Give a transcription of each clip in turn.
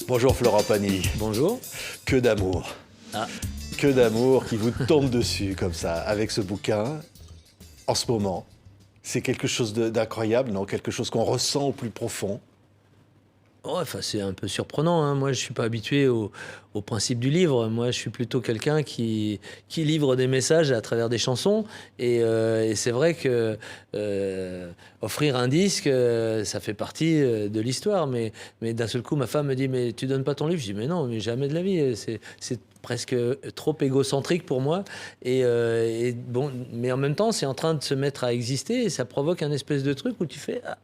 Bonjour Florent Pagny. Bonjour. Que d'amour. Ah. Que d'amour qui vous tombe dessus comme ça, avec ce bouquin, en ce moment. C'est quelque chose d'incroyable, non? Quelque chose qu'on ressent au plus profond. Ouais, enfin, c'est un peu surprenant, hein. Moi, je suis pas habitué au principe du livre. Moi, je suis plutôt quelqu'un qui livre des messages à travers des chansons. Et c'est vrai que offrir un disque, ça fait partie de l'histoire. Mais d'un seul coup, ma femme me dit, mais tu donnes pas ton livre? Je dis, mais non, mais jamais de la vie. C'est presque trop égocentrique pour moi. Et bon, mais en même temps, c'est en train de se mettre à exister. Et ça provoque un espèce de truc où tu fais, ah,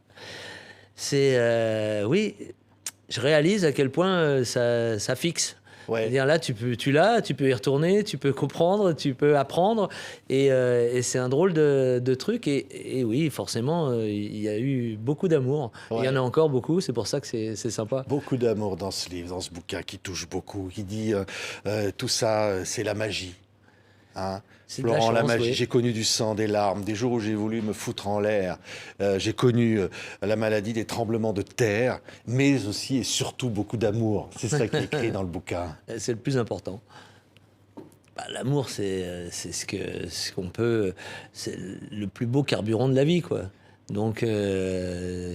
oui. Je réalise à quel point ça fixe. Ouais. C'est-à-dire là, tu peux y retourner, tu peux comprendre, tu peux apprendre. Et c'est un drôle de truc. Et oui, forcément, il y a eu beaucoup d'amour. Ouais. Il y en a encore beaucoup, c'est pour ça que c'est sympa. Beaucoup d'amour dans ce livre, dans ce bouquin qui touche beaucoup, qui dit tout ça, c'est la magie. Hein? C'est de la Florent, la chance, magie, oui. j'ai connu du sang, des larmes, des jours où j'ai voulu me foutre en l'air. J'ai connu la maladie, des tremblements de terre, mais aussi et surtout beaucoup d'amour. C'est ça qui est écrit dans le bouquin. C'est le plus important. Bah, l'amour, c'est ce qu'on peut... C'est le plus beau carburant de la vie, quoi. Donc,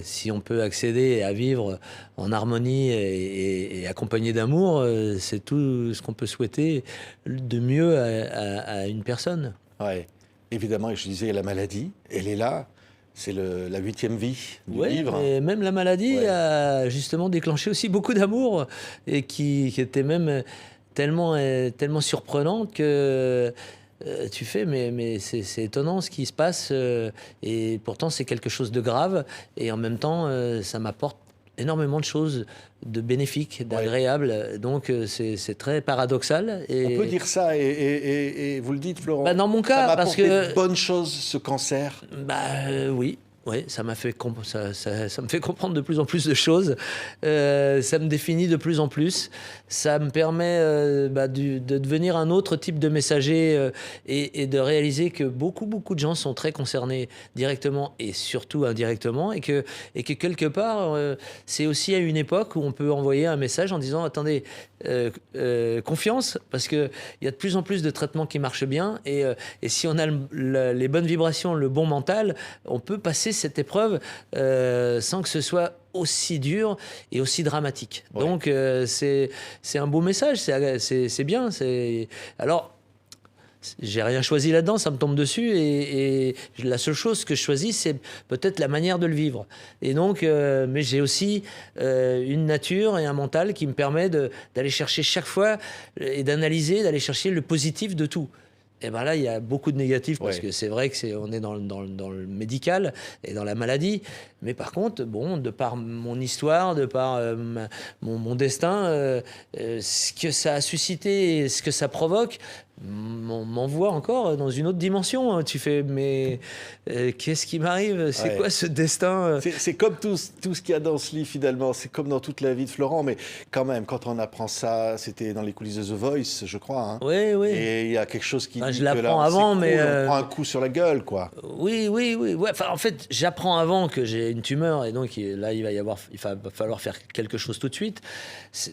si on peut accéder à vivre en harmonie et accompagné d'amour, c'est tout ce qu'on peut souhaiter de mieux à une personne. Ouais. Évidemment, et je disais, la maladie, elle est là. C'est la 8e vie du Ouais, livre. et même la maladie Ouais. a justement déclenché aussi beaucoup d'amour et qui était même tellement surprenante que tu fais, mais c'est étonnant ce qui se passe et pourtant c'est quelque chose de grave et en même temps ça m'apporte énormément de choses de bénéfiques, d'agréables. Donc c'est très paradoxal. Et On peut dire ça, et vous le dites, Florent. bah, dans mon Ça cas, m'a parce apporté que de bonnes choses, ce cancer. oui. Oui, ça m'a fait ça me fait comprendre de plus en plus de choses. Ça me définit de plus en plus. Ça me permet de devenir un autre type de messager et de réaliser que beaucoup de gens sont très concernés directement et surtout indirectement et que quelque part c'est aussi à une époque où on peut envoyer un message en disant attendez, confiance, parce que il y a de plus en plus de traitements qui marchent bien et si on a les bonnes vibrations, le bon mental, on peut passer cette épreuve sans que ce soit aussi dur et aussi dramatique. Ouais. Donc c'est un beau message, c'est bien. Alors j'ai rien choisi là-dedans, ça me tombe dessus et la seule chose que je choisis, c'est peut-être la manière de le vivre. Et donc, mais j'ai aussi une nature et un mental qui me permet d'aller chercher chaque fois et d'analyser, d'aller chercher le positif de tout. Et ben là, il y a beaucoup de négatifs parce que c'est vrai que on est dans le médical et dans la maladie. Mais par contre, bon, de par mon histoire, de par mon destin, ce que ça a suscité et ce que ça provoque, m'envoie encore dans une autre dimension. Tu fais, mais qu'est-ce qui m'arrive? C'est quoi ce destin? C'est comme tout ce qu'il y a dans ce livre, finalement. C'est comme dans toute la vie de Florent. Mais quand même, quand on apprend ça, c'était dans les coulisses de The Voice, je crois. Hein. Oui. Et il y a quelque chose qui dit Je que l'apprends là, avant, mais on prend un coup sur la gueule, quoi. Oui. Ouais, enfin, en fait, j'apprends avant que j'ai une tumeur et donc là, il va falloir faire quelque chose tout de suite.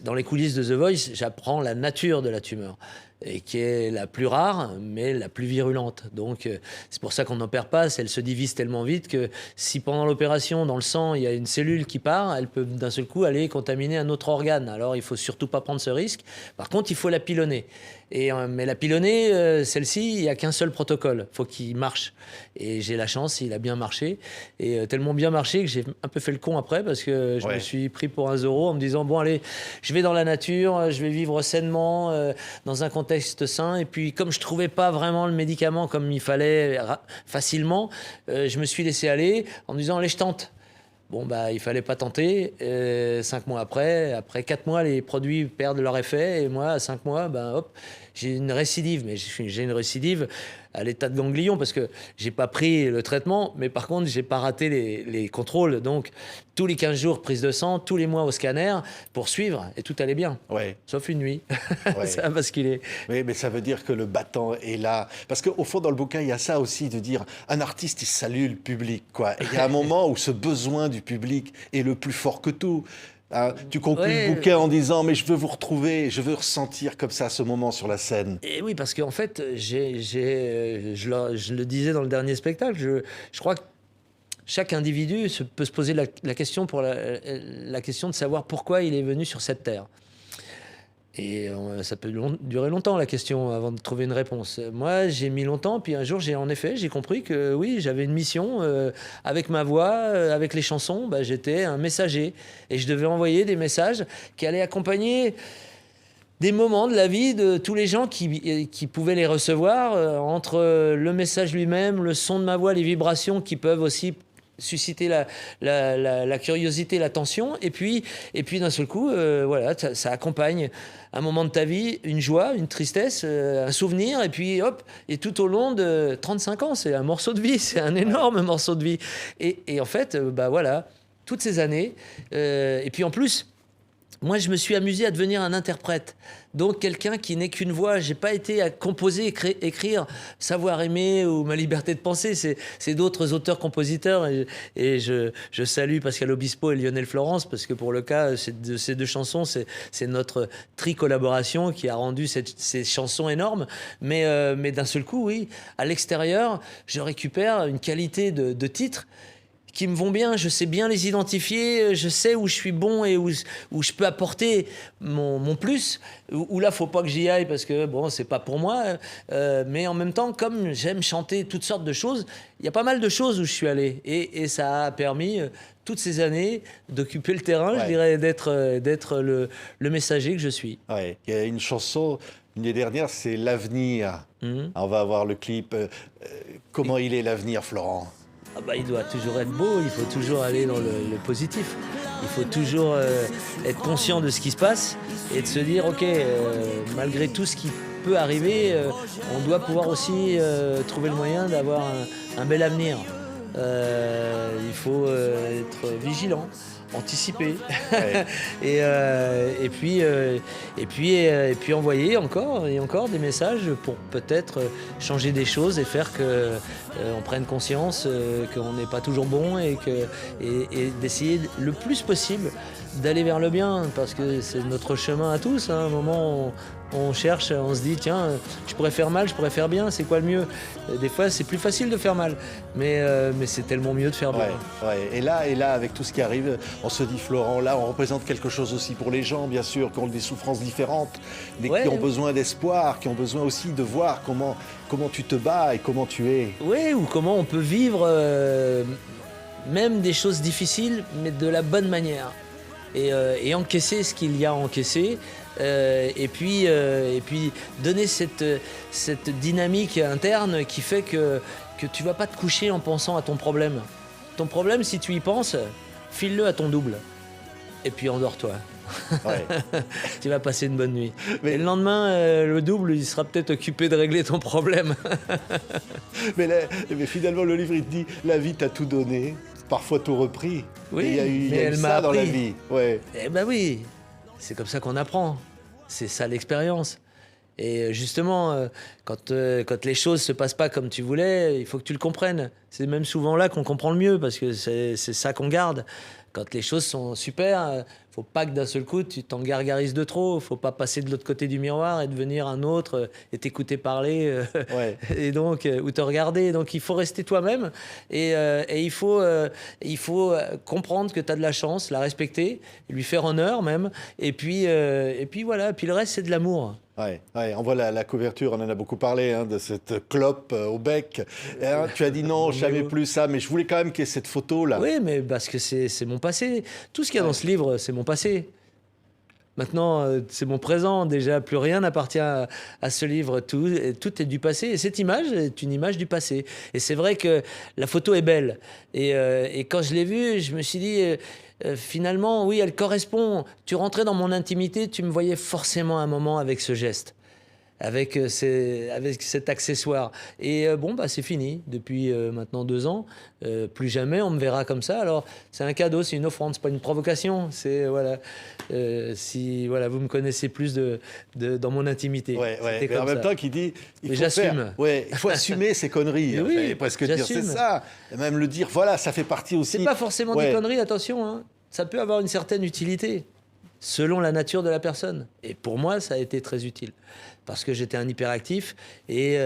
Dans les coulisses de The Voice, j'apprends la nature de la tumeur et qui est la plus rare, mais la plus virulente. Donc, c'est pour ça qu'on n'opère pas. Elle se divise tellement vite que si pendant l'opération, dans le sang, il y a une cellule qui part, elle peut d'un seul coup aller contaminer un autre organe. Alors, il faut surtout pas prendre ce risque. Par contre, il faut la pilonner. Mais la pilonner, celle-ci, il n'y a qu'un seul protocole. Il faut qu'il marche. Et j'ai la chance, il a bien marché. Et tellement bien marché que j'ai un peu fait le con après parce que je me suis pris pour un Zorro en me disant, bon, allez, je vais dans la nature, je vais vivre sainement, dans un contexte sain. Et puis, comme je ne trouvais pas vraiment le médicament comme il fallait facilement, je me suis laissé aller en me disant, allez, je tente. Bon, bah, il fallait pas tenter. 5 mois après 4 mois, les produits perdent leur effet. Et moi, à 5 mois, ben, hop, j'ai une récidive. Mais j'ai une récidive à l'état de ganglion parce que j'ai pas pris le traitement. Mais par contre, j'ai pas raté les contrôles. Donc, tous les 15 jours, prise de sang, tous les mois au scanner pour suivre. Et tout allait bien. Ouais. Sauf une nuit. Ouais. Ça a basculé. Oui, mais ça veut dire que le battant est là. Parce qu'au fond, dans le bouquin, il y a ça aussi de dire un artiste, il salue le public, quoi. Et il y a un moment où ce besoin du public est le plus fort que tout. Hein, tu conclus Ouais. le bouquin en disant « mais je veux vous retrouver, je veux ressentir comme ça ce moment sur la scène ». Et oui, parce qu'en fait, je le disais dans le dernier spectacle, je crois que chaque individu peut se poser la question la question de savoir pourquoi il est venu sur cette terre. Et ça peut durer longtemps, la question, avant de trouver une réponse. Moi, j'ai mis longtemps, puis un jour, j'ai compris que oui, j'avais une mission. Avec ma voix, avec les chansons, j'étais un messager. Et je devais envoyer des messages qui allaient accompagner des moments de la vie de tous les gens qui pouvaient les recevoir, entre le message lui-même, le son de ma voix, les vibrations qui peuvent aussi susciter la curiosité, l'attention, et puis d'un seul coup, voilà, ça accompagne un moment de ta vie, une joie, une tristesse, un souvenir, et puis hop, et tout au long de 35 ans, c'est un morceau de vie, c'est un énorme morceau de vie. Et en fait, voilà, toutes ces années, et puis en plus, moi, je me suis amusé à devenir un interprète. Donc, quelqu'un qui n'est qu'une voix. J'ai pas été à composer, écrire, savoir aimer ou ma liberté de penser. C'est d'autres auteurs-compositeurs. Et je salue Pascal Obispo et Lionel Florence, parce que pour le cas de ces deux chansons, c'est notre tri-collaboration qui a rendu ces chansons énormes. Mais d'un seul coup, oui, à l'extérieur, je récupère une qualité de titre qui me vont bien, je sais bien les identifier, je sais où je suis bon et où je peux apporter mon plus, où là, faut pas que j'y aille parce que, bon, c'est pas pour moi, mais en même temps, comme j'aime chanter toutes sortes de choses, il y a pas mal de choses où je suis allé, et ça a permis, toutes ces années, d'occuper le terrain, je dirais, d'être le messager que je suis. Ouais. Il y a une chanson, une des dernières, c'est L'avenir. On va voir le clip. Comment il est l'avenir, Florent? Il doit toujours être beau, il faut toujours aller dans le positif. Il faut toujours être conscient de ce qui se passe et de se dire, ok, malgré tout ce qui peut arriver, on doit pouvoir aussi trouver le moyen d'avoir un bel avenir. Il faut être vigilant, anticiper, Ouais. et puis envoyer encore et encore des messages pour peut-être changer des choses et faire que on prenne conscience qu'on n'est pas toujours bon, et d'essayer le plus possible d'aller vers le bien, parce que c'est notre chemin à tous. À un moment, on cherche, on se dit, tiens, je pourrais faire mal, je pourrais faire bien, c'est quoi le mieux? Des fois, c'est plus facile de faire mal, mais c'est tellement mieux de faire bien. Ouais. Et là, avec tout ce qui arrive, on se dit, Florent, là, on représente quelque chose aussi pour les gens, bien sûr, qui ont des souffrances différentes, mais qui ont besoin d'espoir, qui ont besoin aussi de voir comment tu te bats et comment tu es. Oui, ou comment on peut vivre même des choses difficiles, mais de la bonne manière. Et encaisser ce qu'il y a à encaisser, et puis donner cette dynamique interne qui fait que tu vas pas te coucher en pensant à ton problème. Ton problème, si tu y penses, file-le à ton double. Et puis endors-toi. Ouais. Tu vas passer une bonne nuit. Mais le lendemain, le double, il sera peut-être occupé de régler ton problème. mais finalement, le livre, il te dit, la vie t'a tout donné, parfois tout repris. Oui, il y a eu elle m'a ça dans la appris. vie. Ouais. Eh ben oui, c'est comme ça qu'on apprend. C'est ça l'expérience. Et justement, quand les choses se passent pas comme tu voulais, il faut que tu le comprennes. C'est même souvent là qu'on comprend le mieux, parce que c'est ça qu'on garde. Quand les choses sont super, faut pas que d'un seul coup tu t'en gargarises de trop. Faut pas passer de l'autre côté du miroir et devenir un autre et t'écouter parler et donc ou te regarder. Donc il faut rester toi-même, et il faut comprendre que tu as de la chance, la respecter, lui faire honneur même. Et puis voilà. Puis le reste, c'est de l'amour. Ouais, on voit la couverture, on en a beaucoup parlé, de cette clope au bec. Tu as dit non, jamais plus ça, mais je voulais quand même qu'il y ait cette photo-là. Oui, mais parce que c'est mon passé. Tout ce qu'il y a dans ce livre, c'est mon passé. Maintenant, c'est mon présent. Déjà, plus rien n'appartient à ce livre. Tout est du passé. Et cette image est une image du passé. Et c'est vrai que la photo est belle. Et quand je l'ai vue, je me suis dit... finalement, oui, elle correspond. Tu rentrais dans mon intimité, tu me voyais forcément un moment avec ce geste, avec cet accessoire. Et c'est fini. Depuis maintenant 2 ans, plus jamais on me verra comme ça. Alors, c'est un cadeau, c'est une offrande, c'est pas une provocation. C'est, si vous me connaissez plus dans mon intimité. Mais en même temps, qui dit... j'assume. Il faut assumer ces conneries. Oui, presque dire, c'est ça. Et même le dire, voilà, ça fait partie aussi... C'est pas forcément des conneries, attention, hein. ça peut avoir une certaine utilité, selon la nature de la personne. Et pour moi, ça a été très utile. Parce que j'étais un hyperactif et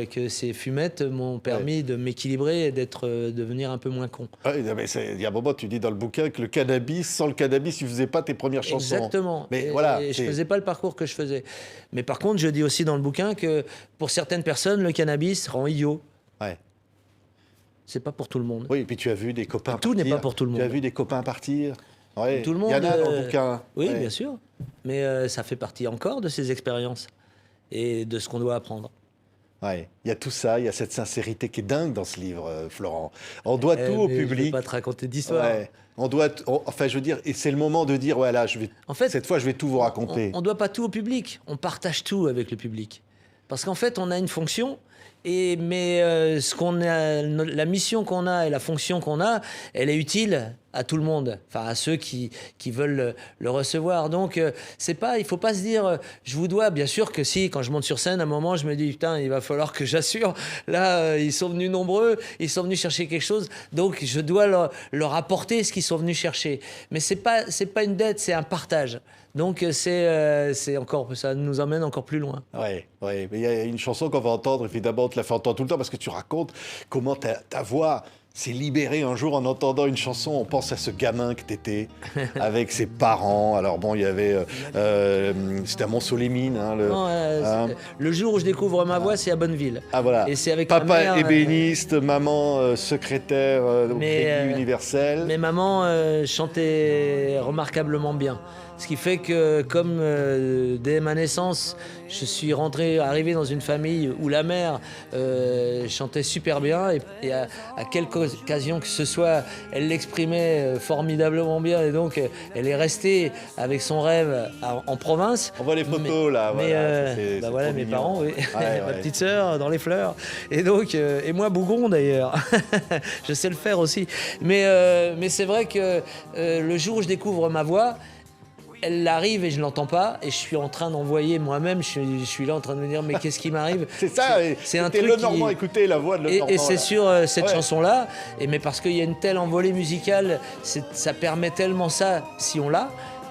que ces fumettes m'ont permis de m'équilibrer et devenir un peu moins con. Il y a un moment, tu dis dans le bouquin que le cannabis, sans le cannabis, tu ne faisais pas tes premières chansons. Exactement. Mais et je ne faisais pas le parcours que je faisais. Mais par contre, je dis aussi dans le bouquin que pour certaines personnes, le cannabis rend idiot. Ouais. C'est pas pour tout le monde. Oui, et puis tu as vu des copains partir. Tout n'est pas pour tout le monde. Tu as vu des copains partir. Ouais. Tout le monde. Il y en a dans le bouquin. Oui, bien sûr. Mais ça fait partie encore de ces expériences et de ce qu'on doit apprendre. Ouais. Il y a tout ça, il y a cette sincérité qui est dingue dans ce livre, Florent. On doit tout au public. Je ne vais pas te raconter d'histoire. Ouais. Enfin, je veux dire, et c'est le moment de dire, voilà, cette fois, je vais tout vous raconter. On ne doit pas tout au public. On partage tout avec le public. Parce qu'en fait, on a une fonction. Mais la mission qu'on a et la fonction qu'on a, elle est utile à tout le monde, enfin à ceux qui veulent le recevoir. Donc c'est pas, il faut pas se dire, je vous dois. Bien sûr que si, quand je monte sur scène, à un moment, je me dis putain, il va falloir que j'assure. Là, ils sont venus nombreux, ils sont venus chercher quelque chose, donc je dois leur apporter ce qu'ils sont venus chercher. Mais c'est pas une dette, c'est un partage. Donc c'est encore, ça nous emmène encore plus loin. Oui, mais il y a une chanson qu'on va entendre, évidemment, on te la fait entendre tout le temps, parce que tu racontes comment ta voix s'est libérée un jour en entendant une chanson. On pense à ce gamin que t'étais, avec ses parents. Alors bon, il y avait... c'était à Mont-Solémine. Le jour où je découvre ma voix, c'est à Bonneville. Ah voilà. Et c'est avec papa ma mère, ébéniste, maman secrétaire au Crédit Universel. Mais maman chantait remarquablement bien. Ce qui fait que, comme dès ma naissance, je suis arrivé dans une famille où la mère chantait super bien et à quelque occasion que ce soit, elle l'exprimait formidablement bien et donc elle est restée avec son rêve en province. On voit les photos là. Voilà, mes parents, oui. Ma petite sœur dans les fleurs. Et donc, et moi bougon d'ailleurs. Je sais le faire aussi. Mais c'est vrai que le jour où je découvre ma voix, elle arrive et je ne l'entends pas et je suis en train d'envoyer moi-même, je suis là en train de me dire mais qu'est-ce qui m'arrive. C'est ça, c'est un truc Lenormand, écoutez la voix de Lenormand. Et c'est sur cette chanson-là, mais parce qu'il y a une telle envolée musicale, ça permet tellement ça si on l'a.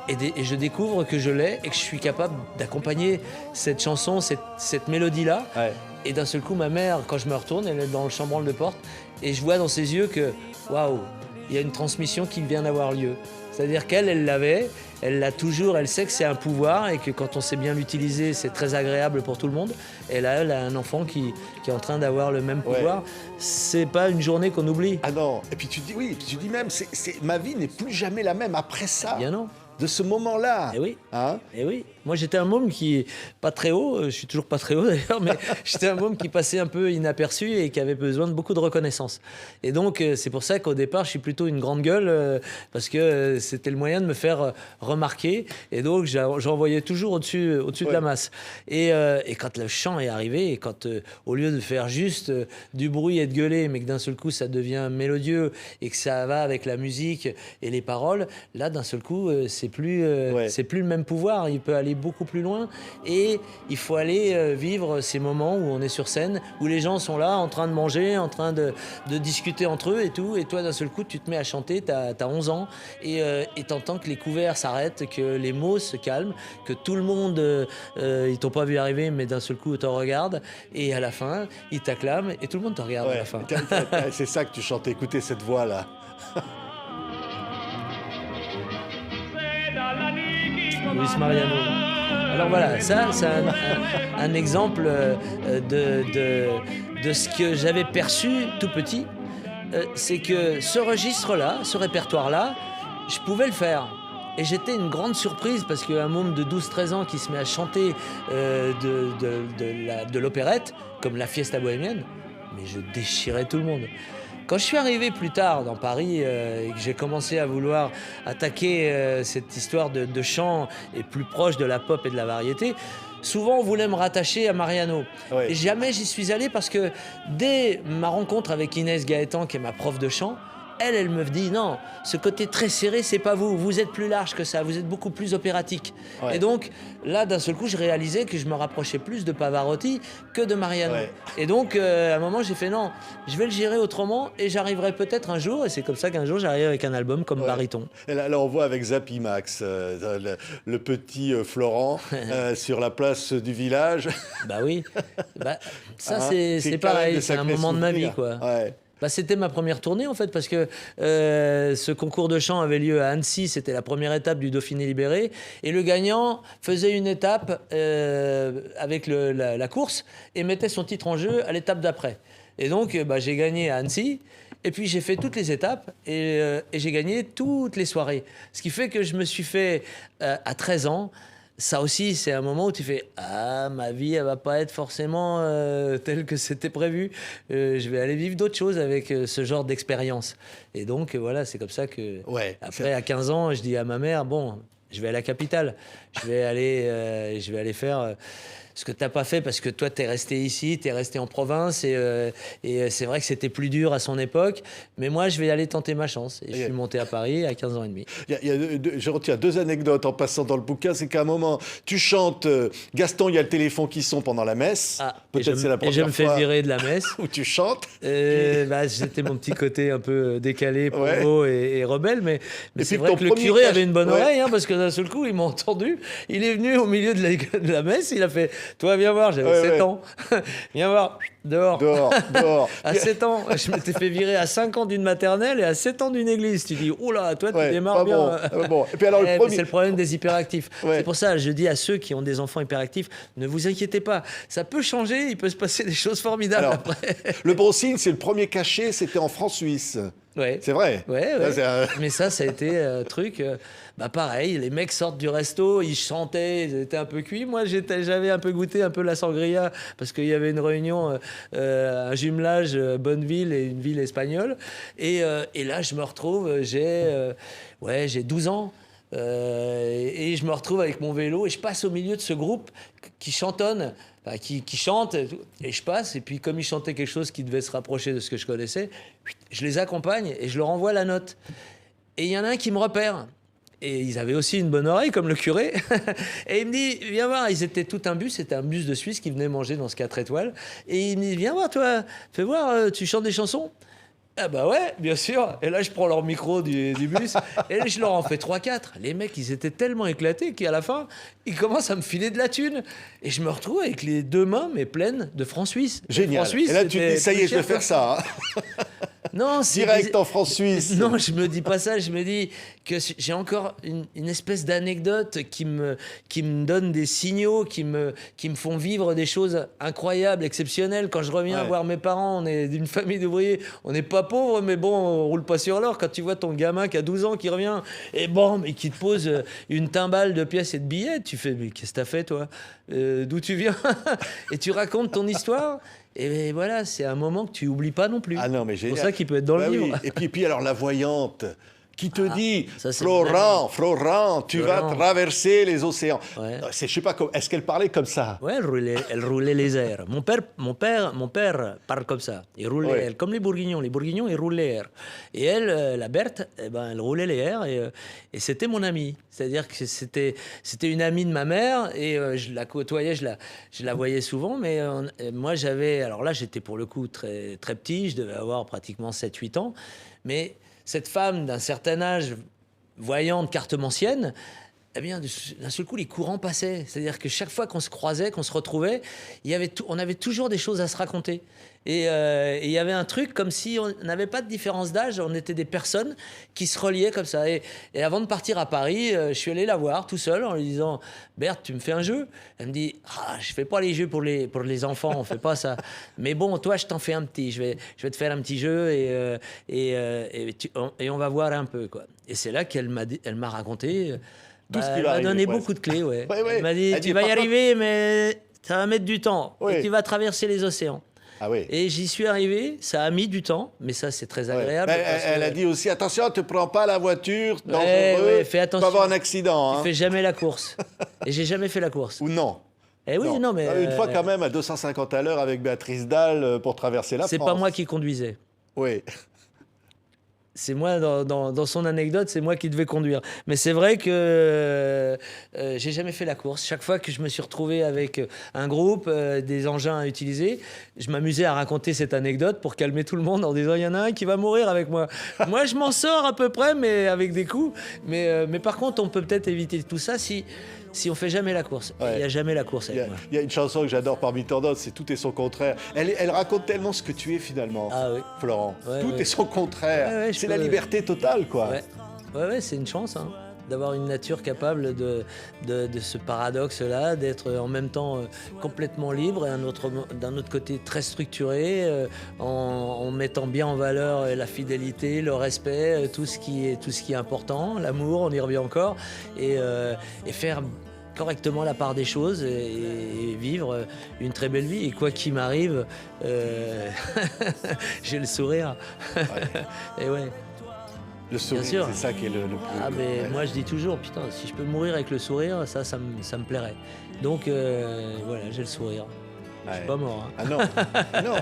Et je découvre que je l'ai et que je suis capable d'accompagner cette chanson, cette mélodie-là. Ouais. Et d'un seul coup, ma mère, quand je me retourne, elle est dans le chambranle de porte et je vois dans ses yeux que waouh, il y a une transmission qui vient d'avoir lieu. C'est-à-dire qu'elle l'avait, elle l'a toujours, elle sait que c'est un pouvoir et que quand on sait bien l'utiliser, c'est très agréable pour tout le monde. Et là, elle a un enfant qui est en train d'avoir le même pouvoir. Ouais. C'est pas une journée qu'on oublie. Ah non, et puis tu dis même, ma vie n'est plus jamais la même après ça. Bien non. De ce moment-là. Et oui. Et oui. Moi, j'étais un môme qui, pas très haut, je suis toujours pas très haut d'ailleurs, mais j'étais un môme qui passait un peu inaperçu et qui avait besoin de beaucoup de reconnaissance. Et donc, c'est pour ça qu'au départ, je suis plutôt une grande gueule, parce que c'était le moyen de me faire remarquer. Et donc, j'envoyais toujours au-dessus de la masse. Et quand le chant est arrivé, et quand, au lieu de faire juste du bruit et de gueuler, mais que d'un seul coup, ça devient mélodieux et que ça va avec la musique et les paroles, là, d'un seul coup, c'est plus le même pouvoir. Il peut aller beaucoup plus loin et il faut aller vivre ces moments où on est sur scène, où les gens sont là en train de manger, en train de discuter entre eux et tout, et toi d'un seul coup tu te mets à chanter, t'as 11 ans et t'entends que les couverts s'arrêtent, que les mots se calment, que tout le monde ils t'ont pas vu arriver mais d'un seul coup te regarde et à la fin ils t'acclament et tout le monde te regarde à la fin. C'est ça que tu chantes, écoutez cette voix là. Luis Mariano. Alors voilà, ça c'est un exemple de ce que j'avais perçu tout petit. C'est que ce registre-là, ce répertoire-là, je pouvais le faire. Et j'étais une grande surprise parce qu'un môme de 12-13 ans qui se met à chanter de l'opérette, comme la Fiesta bohémienne, mais je déchirais tout le monde. Quand je suis arrivé plus tard dans Paris et que j'ai commencé à vouloir attaquer cette histoire de chant et plus proche de la pop et de la variété, souvent on voulait me rattacher à Mariano. Ouais. Et jamais j'y suis allé parce que dès ma rencontre avec Inès Gaëtan, qui est ma prof de chant, elle me dit non, ce côté très serré, c'est pas vous. Vous êtes plus large que ça. Vous êtes beaucoup plus opératique. Ouais. Et donc, là, d'un seul coup, je réalisais que je me rapprochais plus de Pavarotti que de Mariano. Ouais. Et donc, à un moment, j'ai fait non, je vais le gérer autrement et j'arriverai peut-être un jour. Et c'est comme ça qu'un jour, j'arrive avec un album comme Baryton. Et là, on voit avec Zappi Max, le petit Florent sur la place du village. Bah oui. Bah, ça, c'est pareil. C'est un moment de ma vie, quoi. Ouais. Bah, c'était ma première tournée en fait parce que ce concours de chant avait lieu à Annecy, c'était la première étape du Dauphiné libéré et le gagnant faisait une étape avec la course et mettait son titre en jeu à l'étape d'après. Et donc j'ai gagné à Annecy et puis j'ai fait toutes les étapes et j'ai gagné toutes les soirées. Ce qui fait que je me suis fait à 13 ans. Ça aussi, c'est un moment où tu fais « Ah, ma vie, elle va pas être forcément telle que c'était prévu. Je vais aller vivre d'autres choses avec ce genre d'expérience. » Et donc, voilà, c'est comme ça que... Ouais, après, à 15 ans, je dis à ma mère « Bon, je vais à la capitale. Je vais aller faire... ce que tu n'as pas fait parce que toi, tu es resté ici, tu es resté en province et c'est vrai que c'était plus dur à son époque. Mais moi, je vais aller tenter ma chance. Et je suis monté à Paris à 15 ans et demi. Je retiens 2 anecdotes en passant dans le bouquin. C'est qu'à un moment, tu chantes Gaston, il y a le téléphone qui sonne pendant la messe. Ah, peut-être c'est la première fois. Et je me fais virer de la messe. Où tu chantes. C'était mon petit côté un peu décalé, provo et rebelle. Mais c'est vrai que le curé avait une bonne oreille hein, parce que d'un seul coup, il m'a entendu. Il est venu au milieu de la messe. Il a fait... Toi, viens voir, j'avais 7 ans. Viens voir, dehors. À 7 ans, je m'étais fait virer à 5 ans d'une maternelle et à 7 ans d'une église. Tu dis, oula, toi, tu démarres bien. Bon. Et puis alors, c'est le problème des hyperactifs. C'est pour ça, je dis à ceux qui ont des enfants hyperactifs, ne vous inquiétez pas. Ça peut changer, il peut se passer des choses formidables après. Le bon signe, c'est le premier cachet, c'était en France-Suisse. Ouais. C'est vrai. Ouais. Mais ça a été un truc... pareil, les mecs sortent du resto, ils chantaient, ils étaient un peu cuits. Moi, j'avais un peu goûté un peu la sangria parce qu'il y avait une réunion, un jumelage Bonneville et une ville espagnole. Et là, je me retrouve, j'ai 12 ans. Et je me retrouve avec mon vélo et je passe au milieu de ce groupe qui chantonne, qui chante, et je passe. Et puis, comme ils chantaient quelque chose qui devait se rapprocher de ce que je connaissais, je les accompagne et je leur envoie la note. Et il y en a un qui me repère. Et ils avaient aussi une bonne oreille, comme le curé. Et il me dit, viens voir, ils étaient tout un bus, c'était un bus de Suisse qui venait manger dans ce 4 étoiles. Et il me dit, viens voir, toi, fais voir, tu chantes des chansons ? Ah bah ouais, bien sûr. Et là, je prends leur micro du bus et là, je leur en fais 3-4. Les mecs, ils étaient tellement éclatés qu'à la fin, ils commencent à me filer de la thune. Et je me retrouve avec les 2 mains, mais pleines de francs suisses. Génial. Francs suisses, et là, tu te dis, ça y est, je vais faire ça. Hein. Non, direct en France suisse. Non, je me dis pas ça. Je me dis que j'ai encore une espèce d'anecdote qui me donne des signaux, qui me font vivre des choses incroyables, exceptionnelles. Quand je reviens voir mes parents, on est d'une famille d'ouvriers, on n'est pas pauvres, mais bon, on roule pas sur l'or. Quand tu vois ton gamin qui a 12 ans qui revient et bon, et qui te pose une timbale de pièces et de billets, tu fais, mais qu'est-ce que t'as fait toi ? D'où tu viens ? Et tu racontes ton histoire. Et voilà, c'est un moment que tu n'oublies pas non plus. Ah non, mais c'est pour ça qu'il peut être dans le livre. Oui. Et puis alors la voyante qui te dit Florent, tu vas traverser les océans. Ouais. Je sais pas, est-ce qu'elle parlait comme ça ? Ouais, elle roulait les airs. Mon père parle comme ça. Il roulait, elle, comme les Bourguignons. Les Bourguignons, ils roulent les airs. Et elle, la Berthe, elle roulait les airs et c'était mon amie. C'est-à-dire que c'était une amie de ma mère et je la côtoyais, je la voyais souvent. Mais moi, alors là, j'étais pour le coup très, très petit. Je devais avoir pratiquement 7-8 ans. Mais cette femme d'un certain âge, voyante, cartomancienne, eh bien, d'un seul coup, les courants passaient. C'est-à-dire que chaque fois qu'on se croisait, qu'on se retrouvait, on avait toujours des choses à se raconter. Et il y avait un truc comme si on n'avait pas de différence d'âge, on était des personnes qui se reliaient comme ça. Et avant de partir à Paris, je suis allé la voir tout seul en lui disant « Berthe, tu me fais un jeu ?» Elle me dit « Je fais pas les jeux pour les enfants, on fait pas ça. Mais bon, toi, je t'en fais un petit. Je vais te faire un petit jeu et on va voir un peu. » quoi. Et c'est là qu'elle m'a raconté... elle m'a donné beaucoup de clés, ouais. Elle m'a dit, tu vas y arriver, mais ça va mettre du temps. Et tu vas traverser les océans. Ah oui. Et j'y suis arrivé, ça a mis du temps, mais ça, c'est très agréable. Elle a dit aussi, attention, ne prends pas la voiture, dangereux, fais attention. Tu peux avoir un accident. Tu fais jamais la course. Et j'ai jamais fait la course. Ou non. Eh oui, non, mais... Une fois quand même à 250 à l'heure avec Béatrice Dalle pour traverser la France. C'est pas moi qui conduisais. Oui. c'est moi, dans son anecdote, c'est moi qui devais conduire. Mais c'est vrai que j'ai jamais fait la course. Chaque fois que je me suis retrouvé avec un groupe, des engins à utiliser, je m'amusais à raconter cette anecdote pour calmer tout le monde en disant il y en a un qui va mourir avec moi. Moi, je m'en sors à peu près, mais avec des coups. Mais par contre, on peut peut-être éviter tout ça si on fait jamais la course. Il n'y a jamais la course avec moi. Il y a une chanson que j'adore parmi tant d'autres, c'est Tout est son contraire. Elle raconte tellement ce que tu es finalement, Florent. Tout est son contraire. C'est la liberté totale, quoi. Ouais, c'est une chance, hein, d'avoir une nature capable de ce paradoxe-là, d'être en même temps complètement libre et d'un autre côté très structuré, en mettant bien en valeur la fidélité, le respect, tout ce qui est important, l'amour, on y revient encore, et faire correctement la part des choses et vivre une très belle vie. Et quoi qu'il m'arrive, j'ai le sourire. Et ouais. Le sourire, c'est ça qui est le plus... mais moi, je dis toujours, putain, si je peux mourir avec le sourire, ça me plairait. Donc, voilà, j'ai le sourire. Je suis pas mort. Hein. Ah non, non.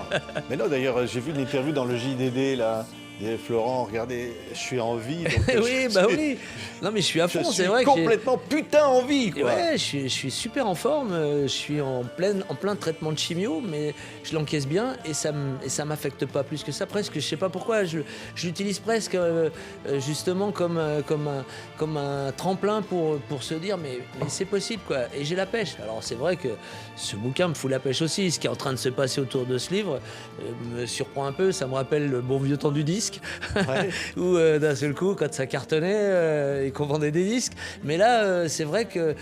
Mais non, d'ailleurs, j'ai vu une interview dans le JDD, là. Et Florent, regardez, je suis en vie. Donc oui. Non, mais je suis à fond, c'est vrai. Complètement putain en vie, quoi. Ouais, je suis super en forme. Je suis en plein traitement de chimio, mais je l'encaisse bien et ça m'affecte pas plus que ça. Presque, je sais pas pourquoi. Je l'utilise presque justement comme un tremplin pour se dire, mais c'est possible, quoi. Et j'ai la pêche. Alors c'est vrai que ce bouquin me fout la pêche aussi. Ce qui est en train de se passer autour de ce livre me surprend un peu. Ça me rappelle le bon vieux temps du disque. Où d'un seul coup, quand ça cartonnait et qu'on vendait des disques. Mais là, c'est vrai que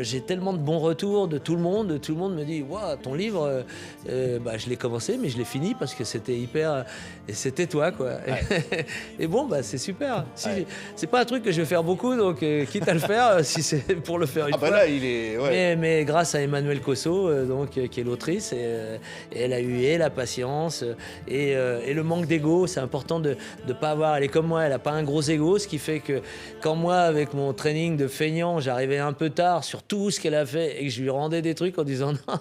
j'ai tellement de bons retours de tout le monde. Tout le monde me dit, waouh, ton livre, je l'ai commencé, mais je l'ai fini parce que c'était hyper. Et c'était toi, quoi. Ouais. Et bon, c'est super. C'est pas un truc que je vais faire beaucoup, donc quitte à le faire, si c'est pour le faire une fois. Là, il est. Ouais. Mais grâce à Emmanuelle Cosso, qui est l'autrice, et elle a eu la patience et le manque d'ego. C'est important de ne pas avoir, elle est comme moi, elle n'a pas un gros ego, ce qui fait que quand moi, avec mon training de feignant, j'arrivais un peu tard sur tout ce qu'elle a fait et que je lui rendais des trucs en disant non,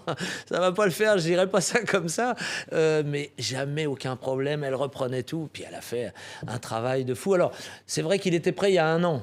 ça va pas le faire, je dirais pas ça comme ça, mais jamais aucun problème, elle reprenait tout, puis elle a fait un travail de fou. Alors, c'est vrai qu'il était prêt il y a 1 an.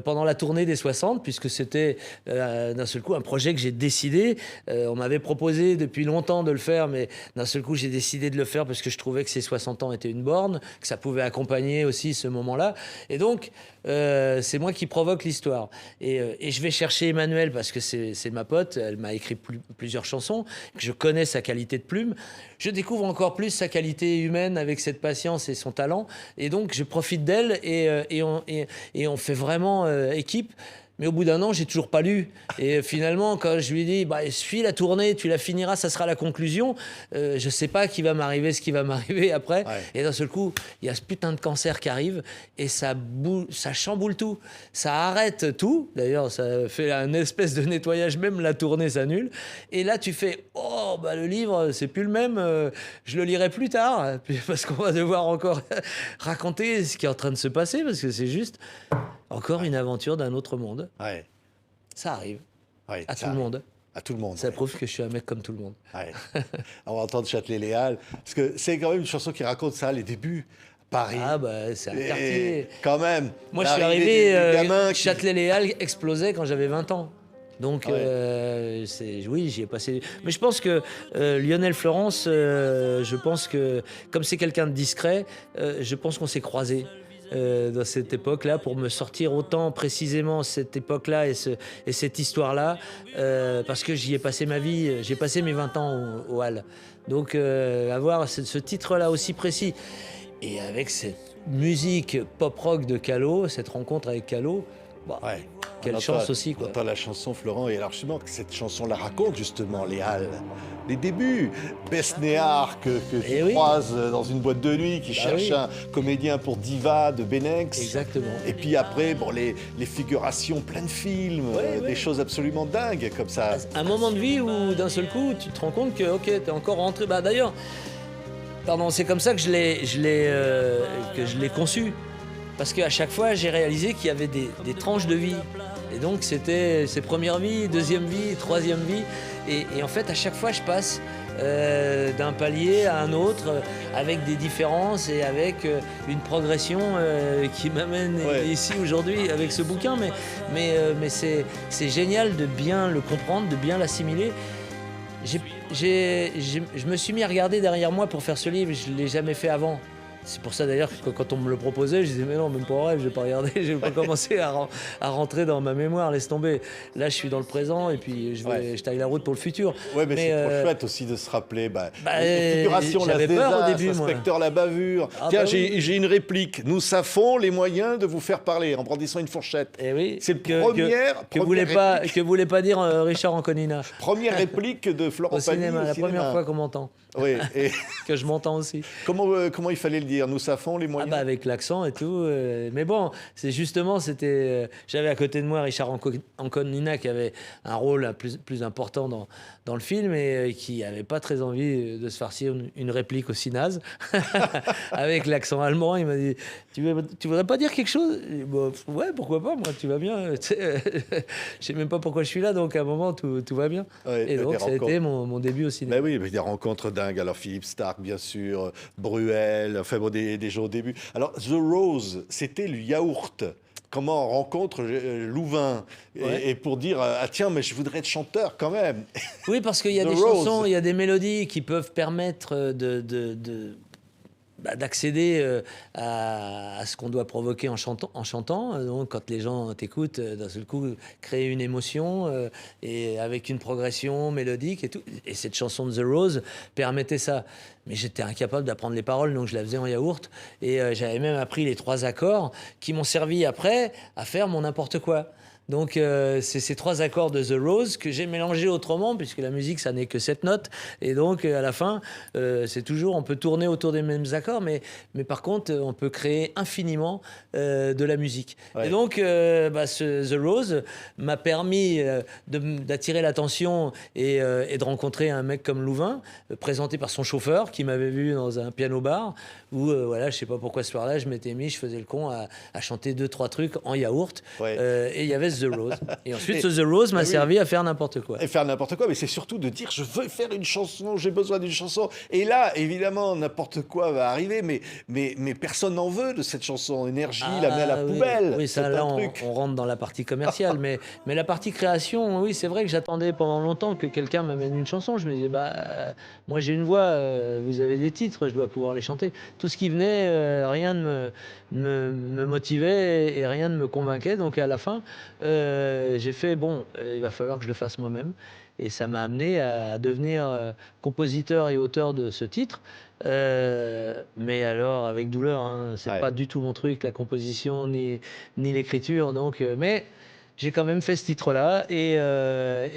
Pendant la tournée des 60, puisque c'était d'un seul coup un projet que j'ai décidé. On m'avait proposé depuis longtemps de le faire, mais d'un seul coup, j'ai décidé de le faire parce que je trouvais que ces 60 ans étaient une borne, que ça pouvait accompagner aussi ce moment-là. Et donc, c'est moi qui provoque l'histoire. Et je vais chercher Emmanuelle parce que c'est ma pote, elle m'a écrit plusieurs chansons, que je connais sa qualité de plume. Je découvre encore plus sa qualité humaine avec cette patience et son talent. Et donc, je profite d'elle et on fait vraiment équipe. Mais au bout d'1 an, j'ai toujours pas lu. Et finalement, quand je lui dis, suis la tournée, tu la finiras, ça sera la conclusion. Je sais pas ce qui va m'arriver après. Ouais. Et d'un seul coup, il y a ce putain de cancer qui arrive et ça chamboule tout. Ça arrête tout. D'ailleurs, ça fait un espèce de nettoyage, même la tournée s'annule. Et là, tu fais, le livre, c'est plus le même. Je le lirai plus tard, parce qu'on va devoir encore raconter ce qui est en train de se passer, parce que c'est juste encore une aventure d'un autre monde. Ouais. Ça arrive. Ouais, à tout le monde. À tout le monde. Ça prouve que je suis un mec comme tout le monde. Ouais. On va entendre Châtelet-Léal, parce que c'est quand même une chanson qui raconte ça, les débuts. Paris. C'est un quartier. Quand même. Moi, je suis arrivé, Châtelet-Léal explosait quand j'avais 20 ans. Donc, oui, j'y ai passé. Mais je pense que Lionel Florence, je pense que, comme c'est quelqu'un de discret, je pense qu'on s'est croisés. Dans cette époque-là, pour me sortir autant précisément cette époque-là et cette histoire-là, parce que j'y ai passé ma vie, j'ai passé mes 20 ans au Halles. Donc, avoir ce titre-là aussi précis, et avec cette musique pop-rock de Calo, cette rencontre avec Calo, quelle chance aussi, quoi. On entend la chanson, Florent, et alors justement, cette chanson la raconte justement, les Halles, les débuts. Besnéard que tu croises dans une boîte de nuit, qui cherche un comédien pour Diva de Benex. Exactement. Et puis après, les figurations, plein de films, des choses absolument dingues comme ça. Un moment de vie où d'un seul coup, tu te rends compte que t'es encore rentré. D'ailleurs, c'est comme ça que je l'ai conçu. Parce qu'à chaque fois, j'ai réalisé qu'il y avait des tranches de vie. Et donc, c'était ses premières vies, deuxième vie, troisième vie. Et en fait, à chaque fois, je passe d'un palier à un autre, avec des différences et avec une progression qui m'amène ici aujourd'hui avec ce bouquin. Mais c'est génial de bien le comprendre, de bien l'assimiler. Je me suis mis à regarder derrière moi pour faire ce livre, je ne l'ai jamais fait avant. C'est pour ça d'ailleurs que quand on me le proposait, je disais mais non, même pas en rêve, je vais pas regarder, je vais pas commencer à rentrer dans ma mémoire, laisse tomber. Là, je suis dans le présent et puis je taille la route pour le futur. Ouais, mais c'est trop chouette aussi de se rappeler. Figuration, la désastre, au début, inspecteur la bavure. Tiens, j'ai une réplique. Nous savons les moyens de vous faire parler en brandissant une fourchette. Et oui. C'est que voulait pas dire Richard Anconina. Première réplique de Florent Pagny au cinéma, la première fois qu'on m'entend. Oui. Et que je m'entends aussi. Comment il fallait le dire? Nous savons les moyens. Avec l'accent et tout. Mais bon, c'est justement, j'avais à côté de moi Richard Anconina qui avait un rôle plus important dans le film et qui n'avait pas très envie de se farcir une réplique aussi naze. Avec l'accent allemand, il m'a dit tu voudrais pas dire quelque chose? Bon, ouais, pourquoi pas, moi, tu vas bien. Je sais même pas pourquoi je suis là, donc à un moment, tout va bien. Ouais, et donc, ça a été mon début au cinéma. Ben oui, mais des rencontres dingues. Alors, Philippe Stark, bien sûr, Bruel, enfin, bon, des gens au début. Alors, The Rose, c'était le yaourt. Comment on rencontre Louvain et pour dire ah tiens, mais je voudrais être chanteur quand même. Oui, parce qu'il y a des chansons, il y a des mélodies qui peuvent permettre d'accéder à ce qu'on doit provoquer en chantant. Donc, quand les gens t'écoutent, d'un seul coup, créer une émotion et avec une progression mélodique et tout. Et cette chanson de The Rose permettait ça. Mais j'étais incapable d'apprendre les paroles, donc je la faisais en yaourt. Et j'avais même appris les 3 accords qui m'ont servi après à faire mon n'importe quoi. Donc, c'est ces 3 accords de The Rose que j'ai mélangés autrement, puisque la musique, ça n'est que 7 notes. Et donc, à la fin, c'est toujours, on peut tourner autour des mêmes accords, mais par contre, on peut créer infiniment de la musique. Ouais. Et donc, The Rose m'a permis d'attirer l'attention et de rencontrer un mec comme Louvain, présenté par son chauffeur, qui m'avait vu dans un piano-bar, où, voilà, je sais pas pourquoi ce soir-là, je m'étais mis, je faisais le con à chanter 2-3 trucs en yaourt. Ouais. Et il y avait The Rose. Et ensuite, The Rose m'a servi à faire n'importe quoi. Et faire n'importe quoi, mais c'est surtout de dire je veux faire une chanson, j'ai besoin d'une chanson. Et là, évidemment, n'importe quoi va arriver, mais personne n'en veut de cette chanson. Énergie, la met à la poubelle. Oui, ça, là, on rentre dans la partie commerciale. mais la partie création, oui, c'est vrai que j'attendais pendant longtemps que quelqu'un m'amène une chanson. Je me disais, moi j'ai une voix, vous avez des titres, je dois pouvoir les chanter. Tout ce qui venait, rien ne me motivait et rien ne me convainquait. Donc à la fin, j'ai fait, il va falloir que je le fasse moi-même. Et ça m'a amené à devenir compositeur et auteur de ce titre. Mais alors, avec douleur, hein, c'est pas du tout mon truc, la composition ni l'écriture. Donc, mais j'ai quand même fait ce titre-là et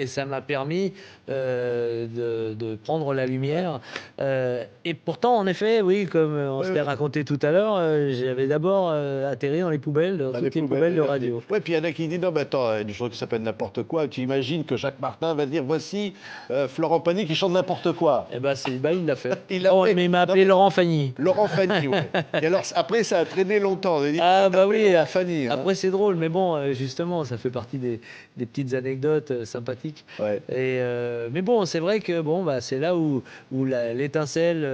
ça m'a permis de prendre la lumière. Et pourtant, en effet, oui, comme on se l'est raconté tout à l'heure, j'avais d'abord atterri dans les poubelles, toutes les poubelles de radio. Oui, puis il y en a qui disent, non, mais attends, une chose qui s'appelle n'importe quoi. Tu imagines que Jacques Martin va dire, voici Florent Pagny qui chante n'importe quoi. Eh ben, il l'a fait. Mais il m'a appelé Laurent Fagny. Laurent Fagny, oui. Et alors, après, ça a traîné longtemps. De dire, oui. Fanny, après, c'est drôle, mais bon, justement, ça fait partie des petites anecdotes sympathiques. Ouais. Mais bon, c'est vrai que c'est là où l'étincelle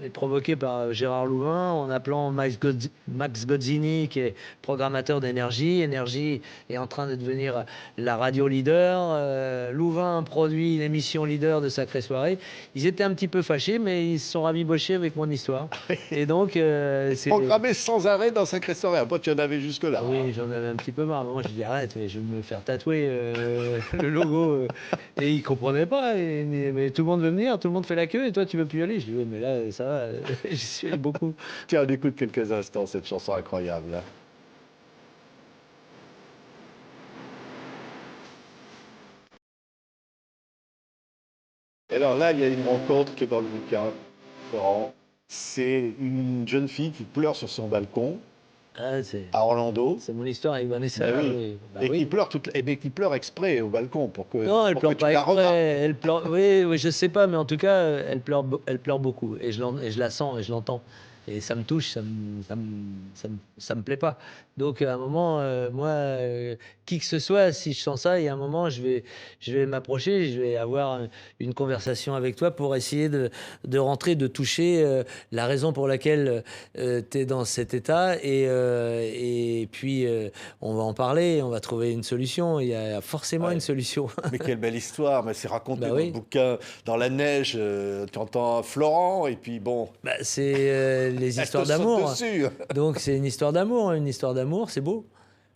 est provoquée par Gérard Louvain en appelant Max Gozzini, qui est programmateur d'Énergie. Énergie est en train de devenir la radio leader. Louvain produit l'émission leader de Sacrée Soirée. Ils étaient un petit peu fâchés, mais ils se sont rabibochés avec mon histoire. Et donc, c'est programmé sans arrêt dans Sacrée Soirée. Après, tu en avais jusque-là. Oui, j'en avais un petit peu marre. Moi, je dis arrête, mais je vais me faire tatouer le logo. Et ils comprenaient pas. Mais tout le monde veut venir, tout le monde fait la queue, et toi, tu veux plus y aller. Je dis oui, mais là, ça va. J'y suis allé beaucoup. Tiens, on écoute quelques instants cette chanson incroyable. Là. Et alors là, il y a une rencontre qui est dans le bouquin, Florent. C'est une jeune fille qui pleure sur son balcon. À Orlando. C'est mon histoire avec Vanessa. Qui pleure qui pleure exprès au balcon pour que. Non, elle pleure pas exprès. Elle pleure. Oui, je sais pas, mais en tout cas, elle pleure beaucoup. Et je la sens et je l'entends. Et ça me touche, ça me plaît pas. Donc à un moment, moi, qui que ce soit, si je sens ça, il y a un moment, je vais m'approcher, je vais avoir une conversation avec toi pour essayer de rentrer, de toucher la raison pour laquelle tu es dans cet état. Et puis, on va en parler, on va trouver une solution. Il y a forcément une solution. Mais quelle belle histoire, mais c'est raconté Bah dans le bouquin, dans la neige, tu entends Florent, et puis bon... Bah, c'est les histoires d'amour. Donc c'est une histoire d'amour, c'est beau.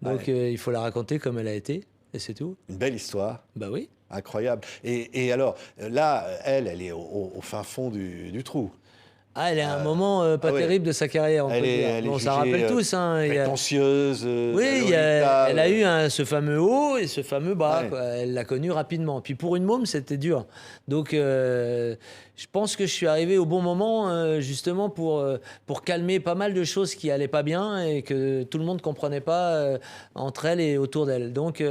Donc il faut la raconter comme elle a été, et c'est tout. Une belle histoire. Bah oui. Incroyable. Et alors, là, elle est au fin fond du trou. Ah, elle est à un moment pas terrible de sa carrière, on peut dire. On s'en rappelle tous. Hein, prétentieuse. Oui, elle a eu ce fameux haut et ce fameux bas. Quoi. Elle l'a connu rapidement. Puis pour une môme, c'était dur. Donc, je pense que je suis arrivé au bon moment, justement, pour calmer pas mal de choses qui allaient pas bien et que tout le monde comprenait pas entre elle et autour d'elle. Donc,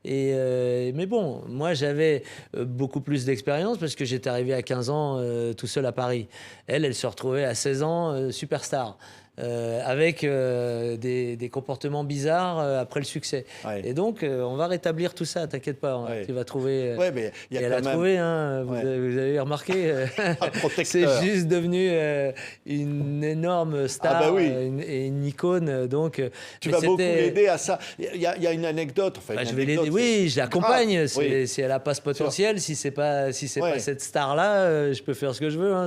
mais bon, moi, j'avais beaucoup plus d'expérience parce que j'étais arrivé à 15 ans tout seul à Paris. Elle se retrouvait à 16 ans superstar. Avec des comportements bizarres après le succès. Et donc, on va rétablir tout ça, t'inquiète pas. Tu vas trouver... mais y a elle a trouvé, hein, vous avez remarqué, c'est juste devenu une énorme star et une icône. Donc, tu vas beaucoup l'aider à ça. Il y a une anecdote. Enfin, je vais l'aider. Oui, je l'accompagne. Si elle n'a pas ce potentiel, si c'est pas cette star-là, je peux faire ce que je veux. Hein.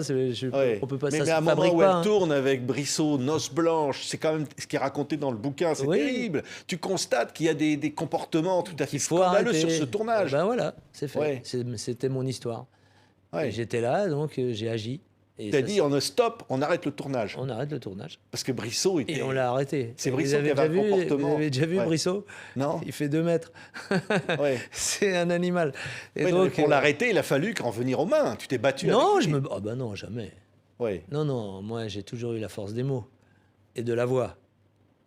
On peut pas, mais à un moment où elle tourne avec Brissot, blanche, c'est quand même ce qui est raconté dans le bouquin, c'est terrible. Tu constates qu'il y a des comportements tout à fait scandaleux sur ce tournage. Ben voilà, c'est fait. C'était mon histoire. J'étais là, donc j'ai agi. T'as dit, on stop, on arrête le tournage. On arrête le tournage. Parce que Brissot était... Et on l'a arrêté. C'est Brissot qui avait un comportement... Vous avez déjà vu Brissot? Non. Il fait 2 mètres. C'est un animal. Et donc, pour l'arrêter, il a fallu qu'en venir aux mains. Tu t'es battu avec lui. Ah ben non, jamais. Non, moi j'ai toujours eu la force des mots. Et de la voix.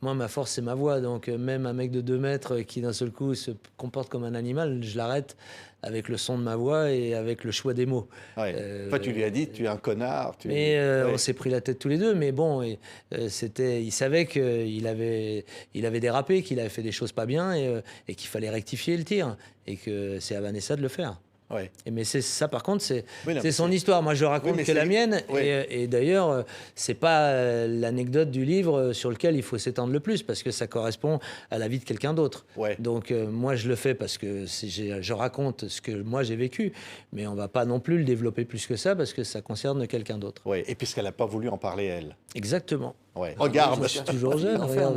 Moi, ma force, c'est ma voix. Donc, même un mec de 2 mètres qui, d'un seul coup, se comporte comme un animal, je l'arrête avec le son de ma voix et avec le choix des mots. Enfin, tu lui as dit, tu es un connard. Mais on s'est pris la tête tous les deux. Mais bon, il savait qu'il avait dérapé, qu'il avait fait des choses pas bien et qu'il fallait rectifier le tir. Et que c'est à Vanessa de le faire. Mais c'est ça, par contre, c'est son histoire. Moi, je raconte que la mienne. Et d'ailleurs, c'est pas l'anecdote du livre sur lequel il faut s'étendre le plus, parce que ça correspond à la vie de quelqu'un d'autre. Donc, moi, je le fais parce que je raconte ce que moi j'ai vécu, mais on va pas non plus le développer plus que ça, parce que ça concerne quelqu'un d'autre. Et puisqu'elle n'a pas voulu en parler, elle. Exactement. Regarde, je suis toujours jeune. Regarde,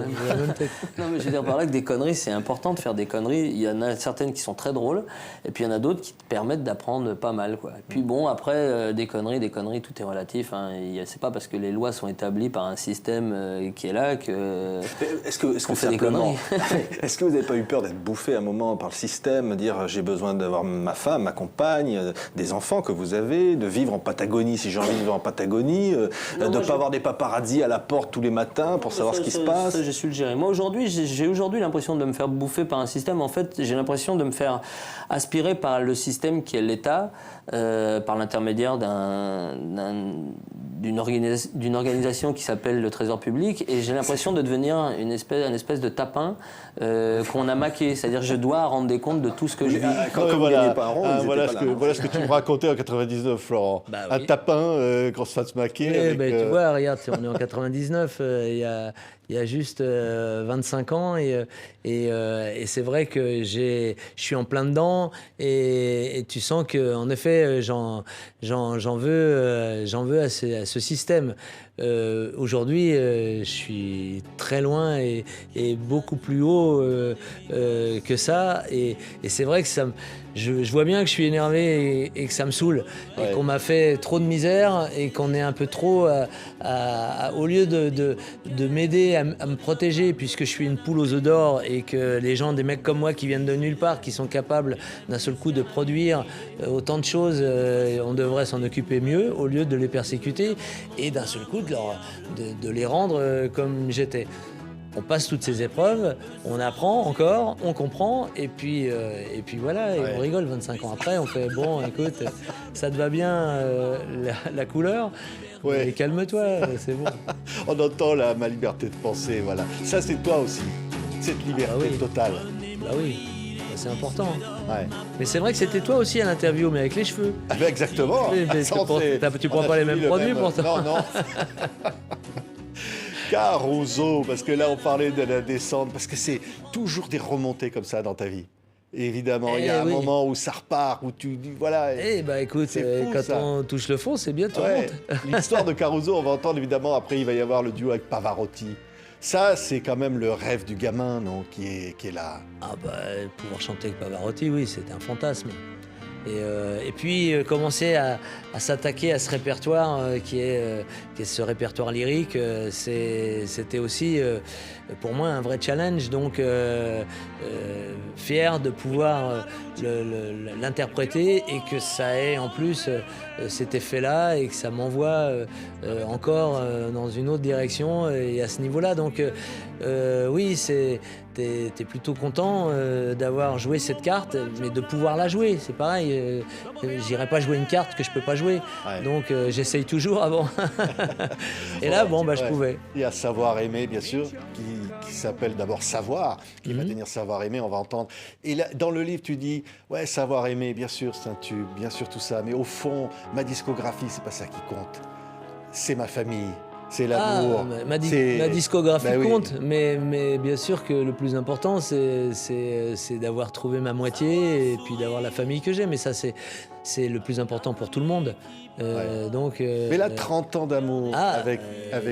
non, mais je veux dire par là que des conneries, c'est important de faire des conneries. Il y en a certaines qui sont très drôles, et puis il y en a d'autres qui te permettent d'apprendre pas mal, quoi. Et puis bon, après, des conneries, tout est relatif. Hein. C'est pas parce que les lois sont établies par un système qui est là que. Est-ce que fait des conneries. Est-ce que vous n'avez pas eu peur d'être bouffé à un moment par le système, dire j'ai besoin d'avoir ma femme, ma compagne, des enfants que vous avez, de vivre en Patagonie si j'ai envie de vivre en Patagonie, de ne pas avoir des paparazzis à la porte tous les matins pour savoir ce qui se passe. Ça, j'ai su le gérer. Moi, j'ai aujourd'hui l'impression de me faire bouffer par un système. En fait, j'ai l'impression de me faire aspirer par le système qui est l'État, par l'intermédiaire d'une organisation qui s'appelle le Trésor public. Et j'ai l'impression de devenir une espèce de tapin qu'on a maqué. C'est-à-dire que je dois rendre des comptes de tout ce que je vis. Quand vous ne gagnez pas un rond, voilà ce que tu me racontais en 99, Florent. Un tapin qu'on se fasse maquer. Tu vois, regarde, on est en 99. Il y a juste 25 ans et c'est vrai que je suis en plein dedans et tu sens que en effet j'en veux à ce système. Aujourd'hui, je suis très loin et beaucoup plus haut que ça et c'est vrai que je vois bien que je suis énervé et que ça me saoule et qu'on m'a fait trop de misère et qu'on est un peu trop au lieu de m'aider à me protéger puisque je suis une poule aux œufs d'or et que les gens, des mecs comme moi qui viennent de nulle part, qui sont capables d'un seul coup de produire autant de choses, on devrait s'en occuper mieux au lieu de les persécuter et d'un seul coup de les rendre comme j'étais. on passe toutes ces épreuves, on apprend encore, on comprend, et puis voilà, et on rigole 25 ans après, on fait bon, écoute, ça te va bien la couleur, mais calme-toi, c'est bon. On entend là ma liberté de penser, voilà. Ça c'est toi aussi, cette liberté totale. Bah oui, c'est important. Ouais. Mais c'est vrai que c'était toi aussi à l'interview, mais avec les cheveux. Ah ben exactement. Tu prends pas les mêmes produits pourtant. Non, non. Caruso, parce que là on parlait de la descente, parce que c'est toujours des remontées comme ça dans ta vie. Évidemment, il y a un moment où ça repart, où tu dis voilà. Eh bah écoute, fou, quand on touche le fond, c'est bien, tu remontes. L'histoire de Caruso, on va entendre évidemment, après il va y avoir le duo avec Pavarotti. Ça, c'est quand même le rêve du gamin, non, qui est là. Ah bah, pouvoir chanter avec Pavarotti, oui, c'était un fantasme. Et puis commencer à s'attaquer à ce répertoire qui est ce répertoire lyrique, c'était aussi pour moi un vrai challenge. Donc fier de pouvoir l'interpréter et que ça ait en plus cet effet-là et que ça m'envoie encore dans une autre direction et à ce niveau-là. Donc oui, t'es plutôt content d'avoir joué cette carte, mais de pouvoir la jouer, c'est pareil. J'irai pas jouer une carte que je peux pas jouer, donc j'essaye toujours avant. Et là, bon, bah, je pouvais. Il y a Savoir aimer, bien sûr, qui s'appelle d'abord Savoir, qui va devenir Savoir aimer, on va entendre. Et là, dans le livre, tu dis, ouais, Savoir aimer, bien sûr, c'est un tube, bien sûr, tout ça, mais au fond, ma discographie, c'est pas ça qui compte. C'est ma famille. C'est l'amour. Ma discographie compte, mais bien sûr que le plus important, c'est d'avoir trouvé ma moitié et puis d'avoir la famille que j'ai. Mais ça, c'est le plus important pour tout le monde. Donc, mais là, 30 ans d'amour avec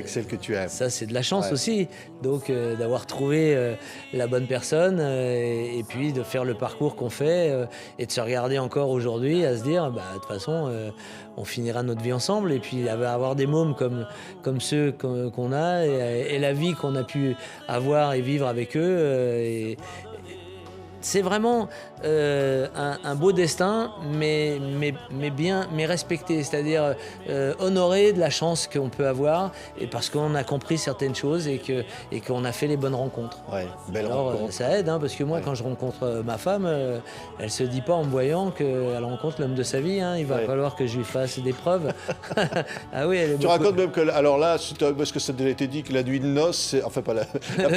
celle que tu aimes. Ça, c'est de la chance aussi. Donc, d'avoir trouvé la bonne personne et puis de faire le parcours qu'on fait et de se regarder encore aujourd'hui à se dire, bah, de toute façon, on finira notre vie ensemble. Et puis, avoir des mômes comme ceux qu'on a et la vie qu'on a pu avoir et vivre avec eux. C'est vraiment un beau destin, mais respecté, c'est-à-dire honoré de la chance qu'on peut avoir, et parce qu'on a compris certaines choses et qu'on a fait les bonnes rencontres. Ouais, belle rencontre. Ça aide, hein, parce que moi, quand je rencontre ma femme, elle se dit pas en me voyant qu'elle rencontre l'homme de sa vie. Hein, il va falloir que je lui fasse des preuves. Ah oui, tu racontes même que, alors là, parce que ça a déjà été dit que la nuit de noces, enfin pas la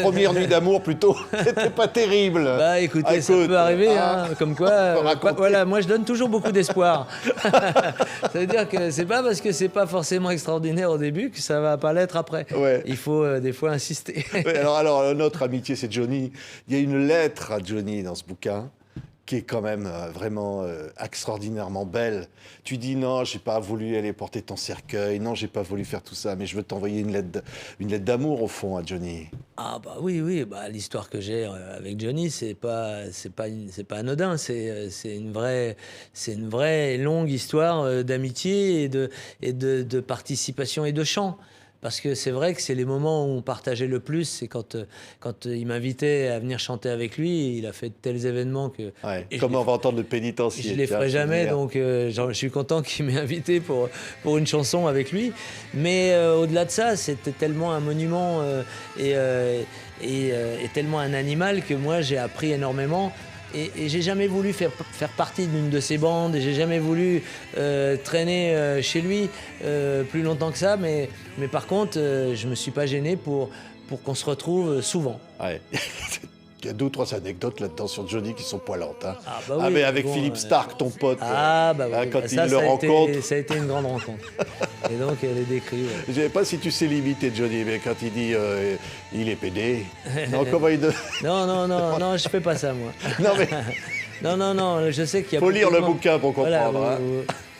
première nuit d'amour plutôt, c'était pas terrible. Bah écoutez, ça peut arriver, hein, comme quoi, voilà, moi je donne toujours beaucoup d'espoir. Ça veut dire que c'est pas parce que c'est pas forcément extraordinaire au début que ça va pas l'être après. Ouais. Il faut des fois insister. Ouais, alors notre amitié, c'est Johnny. Il y a une lettre à Johnny dans ce bouquin qui est quand même vraiment extraordinairement belle. Tu dis non, j'ai pas voulu aller porter ton cercueil, non, j'ai pas voulu faire tout ça, mais je veux t'envoyer une lettre d'amour au fond à Johnny. Ah bah oui, bah l'histoire que j'ai avec Johnny, c'est pas anodin, c'est une vraie longue histoire d'amitié et de participation et de chant. Parce que c'est vrai que c'est les moments où on partageait le plus, c'est quand il m'invitait à venir chanter avec lui, il a fait de tels événements que... Ouais, comme on va entendre le pénitencier. Je ne les ferai jamais, donc je suis content qu'il m'ait invité pour une chanson avec lui. Mais au-delà de ça, c'était tellement un monument et tellement un animal que moi j'ai appris énormément. Et j'ai jamais voulu faire partie d'une de ses bandes, et j'ai jamais voulu traîner chez lui plus longtemps que ça, mais par contre, je me suis pas gêné pour qu'on se retrouve souvent. Ouais. Il y a 2 ou 3 anecdotes là-dedans sur Johnny qui sont poilantes. Hein. Ah, bah oui, mais avec Philippe Stark, ton pote, quand il le rencontre. Ça a été une grande rencontre. Et donc, elle est décrite. Ouais. Je ne sais pas si tu sais l'imiter, Johnny, mais quand il dit il est pédé. Non, comment il... non, je fais pas ça, moi. Non, mais... non, je sais qu'il y a... Faut lire le bouquin pour comprendre. Voilà,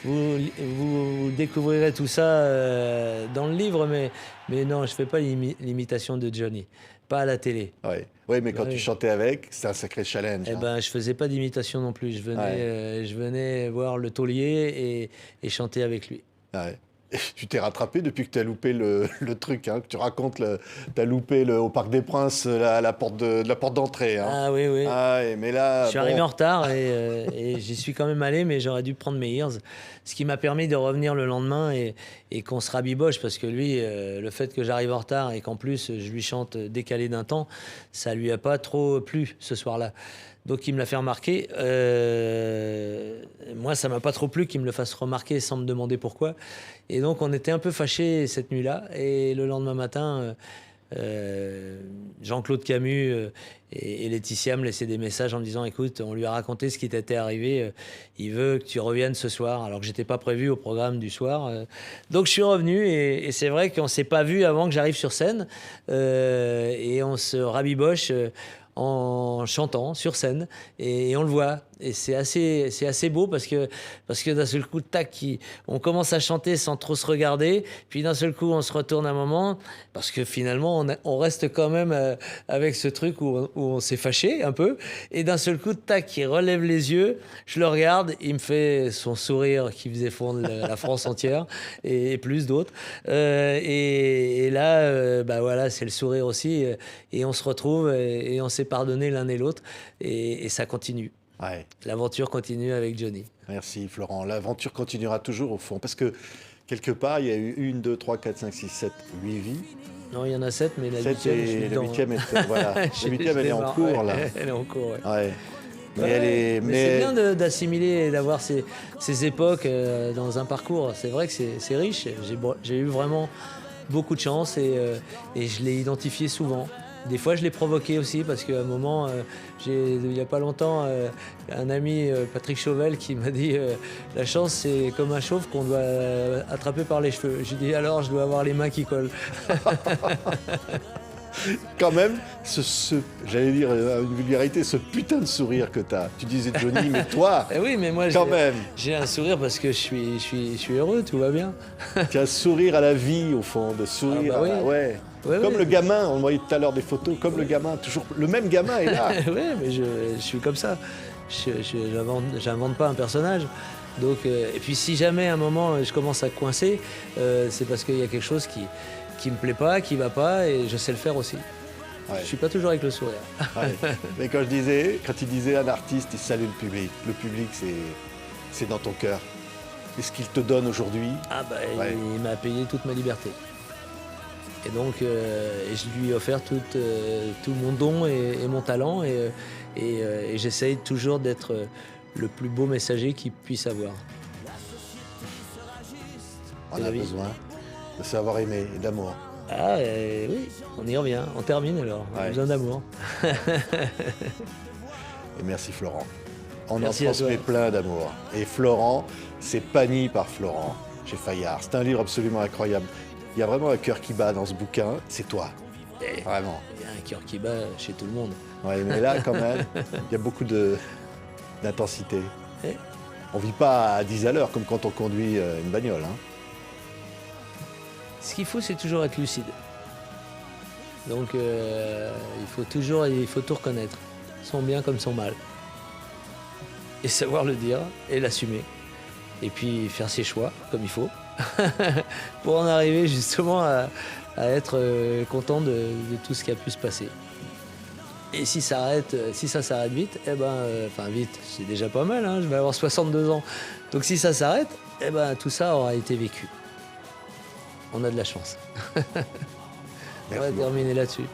vous découvrirez tout ça dans le livre, mais non, je fais pas l'imitation de Johnny. Pas à la télé. Oui, mais quand tu chantais avec, c'était un sacré challenge. Eh ben, je faisais pas d'imitation non plus. Je venais voir le taulier et chanter avec lui. Ouais. Tu t'es rattrapé depuis que tu as loupé le truc, hein, que tu racontes, tu as loupé au Parc des Princes la porte d'entrée. Hein. Ah oui, oui. Ah, mais là, Je suis arrivé en retard et j'y suis quand même allé, mais j'aurais dû prendre mes ears. Ce qui m'a permis de revenir le lendemain et qu'on se rabiboche, parce que lui, le fait que j'arrive en retard et qu'en plus je lui chante décalé d'un temps, ça lui a pas trop plu ce soir-là. Donc il me l'a fait remarquer. Moi, ça m'a pas trop plu qu'il me le fasse remarquer sans me demander pourquoi. Et donc on était un peu fâchés cette nuit-là. Et le lendemain matin, Jean-Claude Camus et Laetitia me laissaient des messages en me disant: écoute, on lui a raconté ce qui t'était arrivé, il veut que tu reviennes ce soir, alors que j'étais pas prévu au programme du soir. Donc je suis revenu et c'est vrai qu'on s'est pas vu avant que j'arrive sur scène, et on se rabiboche en chantant sur scène et on le voit, et c'est assez beau parce que d'un seul coup, tac, on commence à chanter sans trop se regarder, puis d'un seul coup on se retourne un moment parce que finalement on reste quand même avec ce truc où on s'est fâché un peu, et d'un seul coup, tac, il relève les yeux, je le regarde, il me fait son sourire qui faisait fondre la France entière et plus d'autres, et là bah voilà, c'est le sourire aussi, et on se retrouve et on s'est pardonné l'un et l'autre, et ça continue. Ouais. L'aventure continue avec Johnny. Merci Florent. L'aventure continuera toujours au fond, parce que quelque part, il y a eu 1, 2, 3, 4, 5, 6, 7, 8 vies. Non, il y en a 7, mais la 7 huitième, je suis et dedans, la huitième, voilà. La huitième, elle est en cours, là. Elle est en cours, ouais. Ouais. Mais Ouais, elle est... mais c'est bien d'assimiler et d'avoir ces époques dans un parcours. C'est vrai que c'est riche. J'ai eu vraiment beaucoup de chance, et je l'ai identifié souvent. Des fois, je l'ai provoqué aussi, parce qu'à un moment, il n'y a pas longtemps, un ami, Patrick Chauvel, qui m'a dit la chance, c'est comme un chauve qu'on doit attraper par les cheveux. J'ai dit alors, je dois avoir les mains qui collent. Quand même, j'allais dire une vulgarité, ce putain de sourire que t'as. Tu disais Johnny, mais toi, Oui, mais moi, quand même, j'ai un sourire parce que je suis heureux, tout va bien. tu as un sourire à la vie, au fond, de sourire. Ah bah oui. Ouais. Ouais, Comme ouais. le gamin, on voyait tout à l'heure des photos, comme le gamin, toujours le même gamin est là. Oui, mais je suis comme ça. J'invente pas un personnage. Donc, et puis si jamais à un moment je commence à coincer, c'est parce qu'il y a quelque chose qui me plaît pas, qui va pas, et je sais le faire aussi. Ouais. Je suis pas toujours avec le sourire. Ouais. Mais quand il disait un artiste, il salue le public. Le public, c'est dans ton cœur. C'est ce qu'il te donne aujourd'hui. Ah bah, Ouais. il m'a payé toute ma liberté. Et donc, et je lui ai offert tout mon don et mon talent, et j'essaye toujours d'être le plus beau messager qu'il puisse avoir. On a besoin de savoir aimer et d'amour. Ah oui, on y revient. On termine alors. On a Ouais. besoin d'amour. Et merci Florent. On Merci en à toi. transmet plein d'amour. Et Florent, c'est Pani par Florent chez Fayard. C'est un livre absolument incroyable. Il y a vraiment un cœur qui bat dans ce bouquin. C'est toi. Et Vraiment. il y a un cœur qui bat chez tout le monde. Ouais, mais là, quand même, il y a beaucoup d'intensité. Eh. On vit pas à 10 à l'heure comme quand on conduit une bagnole. Hein. Ce qu'il faut, c'est toujours être lucide. Donc, il faut tout reconnaître, son bien comme son mal. Et savoir le dire et l'assumer. Et puis faire ses choix comme il faut. Pour en arriver justement à être content de tout ce qui a pu se passer. Et si ça s'arrête vite, enfin vite, c'est déjà pas mal, hein, je vais avoir 62 ans. Donc si ça s'arrête, tout ça aura été vécu. On a de la chance. On va Merci beaucoup. terminer là-dessus.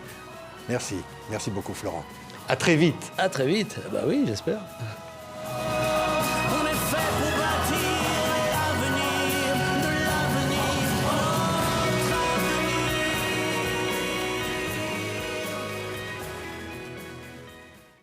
Merci. Merci beaucoup Florent. À très vite. À très vite. Bah oui, j'espère.